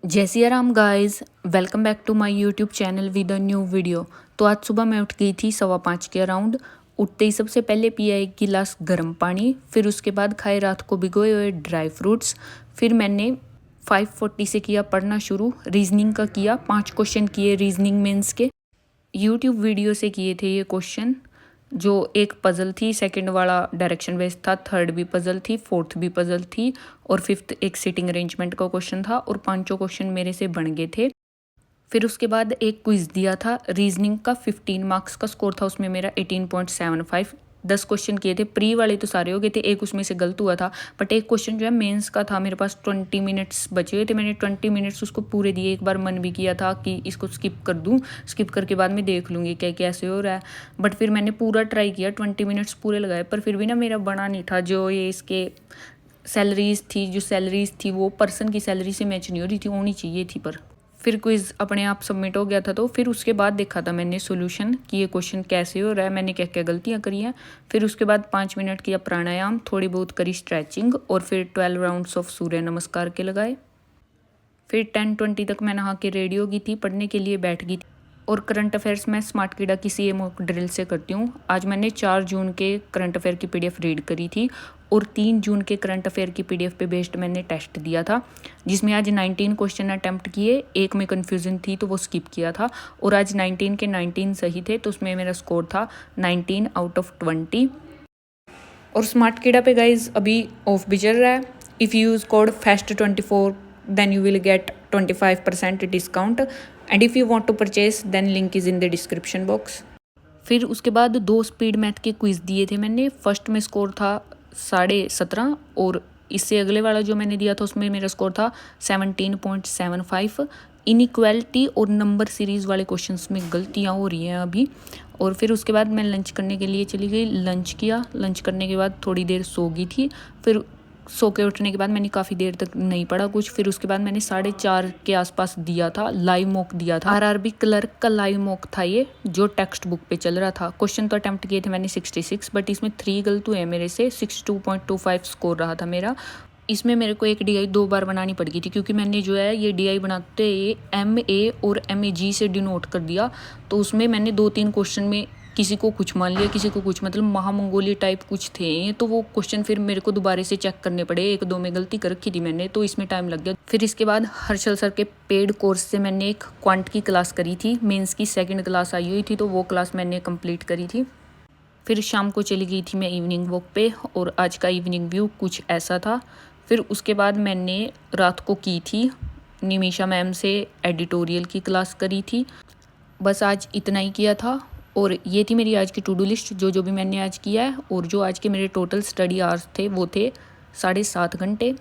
जय Siya Ram guys, welcome back to my YouTube channel with a new video. तो आज सुबह मैं उठ गई थी 5:15 के अराउंड। उठते ही सबसे पहले पिया एक गिलास गर्म पानी, फिर उसके बाद खाए रात को भिगोए हुए ड्राई फ्रूट्स। फिर मैंने 5:40 से किया पढ़ना शुरू। रीजनिंग का किया, 5 क्वेश्चन किए रीजनिंग मेंस के। यूट्यूब वीडियो से किए थे ये क्वेश्चन। जो एक पज़ल थी, सेकंड वाला डायरेक्शन बेस्ड था, थर्ड भी पज़ल थी, फोर्थ भी पज़ल थी और फिफ्थ एक सिटिंग अरेंजमेंट का क्वेश्चन था और पांचों क्वेश्चन मेरे से बन गए थे। फिर उसके बाद एक क्विज़ दिया था रीजनिंग का, 15 मार्क्स का स्कोर था, उसमें मेरा 18.75। 10 क्वेश्चन किए थे, प्री वाले तो सारे हो गए थे, एक उसमें से गलत हुआ था। बट एक क्वेश्चन जो है मेंस का था, मेरे पास 20 मिनट्स बचे हुए थे, मैंने 20 मिनट्स उसको पूरे दिए। एक बार मन भी किया था कि इसको स्किप कर दूं, स्किप करके बाद में देख लूँगी क्या कैसे हो रहा है। बट फिर मैंने पूरा ट्राई किया, 20 मिनट्स पूरे लगाए, पर फिर भी ना मेरा बना नहीं था। जो ये इसके सैलरीज थी वो पर्सन की सैलरी से मैच नहीं हो रही थी, होनी चाहिए थी। पर फिर क्विज़ अपने आप सबमिट हो गया था। तो फिर उसके बाद देखा था मैंने सॉल्यूशन कि ये क्वेश्चन कैसे हो रहा है, मैंने क्या क्या गलतियाँ करी हैं। फिर उसके बाद 5 मिनट किया प्राणायाम, थोड़ी बहुत करी स्ट्रेचिंग और फिर 12 राउंड्स ऑफ सूर्य नमस्कार के लगाए। फिर 10:20 तक मैं नहा के रेडी हो गई थी, पढ़ने के लिए बैठ गई थी। और करंट अफेयर्स मैं स्मार्ट कीड़ा की सीए मॉक ड्रिल से करती हूँ। आज मैंने 4 जून के करंट अफेयर की पीडीएफ रीड करी थी और 3 जून के करंट अफेयर की पीडीएफ पे बेस्ड मैंने टेस्ट दिया था, जिसमें आज 19 क्वेश्चन अटैम्प्ट किए। एक में कन्फ्यूजन थी तो वो स्किप किया था और आज 19 के 19 सही थे, तो उसमें मेरा स्कोर था 19 आउट ऑफ 20। और स्मार्ट कीड़ा पे गाइज अभी ऑफ भी चल रहा है। If you use code FAST24 then you will get 25% discount and if you want to purchase then link is in the description box। फिर उसके बाद 2 स्पीड मैथ के क्विज़ दिए थे मैंने। फर्स्ट में स्कोर था 17.5 और इससे अगले वाला जो मैंने दिया था उसमें मेरा स्कोर था 17.75। इनइक्वालिटी और नंबर सीरीज़ वाले क्वेश्चंस में गलतियाँ हो रही हैं अभी। और फिर उसके बाद मैं लंच करने के लिए चली गई, लंच किया। लंच करने के बाद थोड़ी देर सो गई थी। फिर सो के उठने के बाद मैंने काफ़ी देर तक नहीं पढ़ा कुछ। फिर उसके बाद मैंने 4:30 के आसपास दिया था, लाइव मॉक दिया था। आरआरबी क्लर्क का लाइव मॉक था ये, जो टेक्स्ट बुक पे चल रहा था। क्वेश्चन तो अटेम्प्ट किए थे मैंने 66, बट इसमें 3 गलत हुए मेरे से। 62.25 स्कोर रहा था मेरा। इसमें मेरे को एक DI 2 बार बनानी पड़ गई थी, क्योंकि मैंने जो है ये DI बनाते MA और MAG से डिनोट कर दिया। तो उसमें मैंने 2-3 क्वेश्चन में किसी को कुछ मान लिया, किसी को कुछ, मतलब महामंगोली टाइप कुछ थे। तो वो क्वेश्चन फिर मेरे को दोबारा से चेक करने पड़े, 1-2 में गलती कर रखी थी मैंने, तो इसमें टाइम लग गया। फिर इसके बाद हर्षल सर के पेड कोर्स से मैंने एक क्वांट की क्लास करी थी। मेंस की 2nd क्लास आई हुई थी, तो वो क्लास मैंने कंप्लीट करी थी। फिर शाम को चली गई थी मैं इवनिंग वॉक पे, और आज का इवनिंग व्यू कुछ ऐसा था। फिर उसके बाद मैंने रात को की थी निमिषा मैम से एडिटोरियल की क्लास करी थी। बस आज इतना ही किया था। और ये थी मेरी आज की टू डू लिस्ट, जो भी मैंने आज किया है। और जो आज के मेरे टोटल स्टडी आवर्स थे वो थे 7.5 घंटे।